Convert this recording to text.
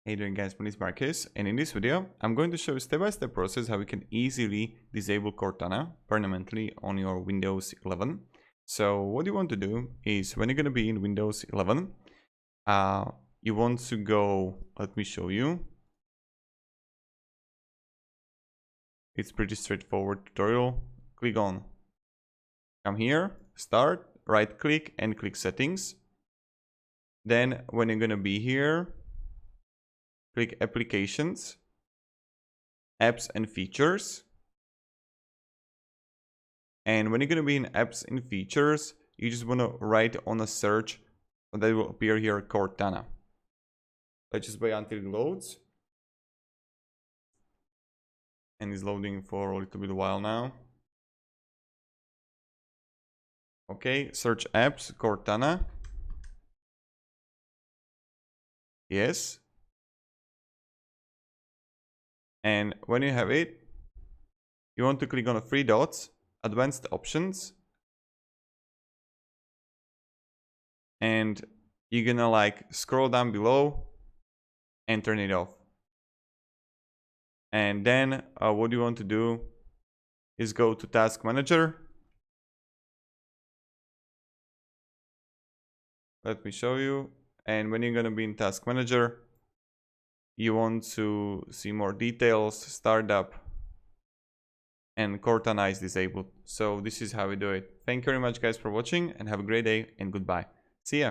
Hey there guys, my name is Marcus, and in this video I'm going to show you step-by-step process how you can easily disable Cortana permanently on your Windows 11. So what you want to do is when you're going to be in Windows 11, you want to go, let me show you. It's pretty straightforward tutorial. Click on, come here, start, right click and click settings. Then when you're going to be here, click applications, apps and features. And when you're going to be in apps and features, you just want to write on a search that will appear here, Cortana. Let's just wait until it loads. And it's loading for a little bit while now. Okay, search apps, Cortana. Yes. And when you have it, you want to click on the three dots, advanced options. And you're gonna like scroll down below and turn it off. And then what you want to do is go to Task Manager. Let me show you. And when you're gonna be in Task Manager, you want to see more details, startup, and Cortana is disabled. So this is how we do it. Thank you very much guys for watching and have a great day and goodbye. See ya.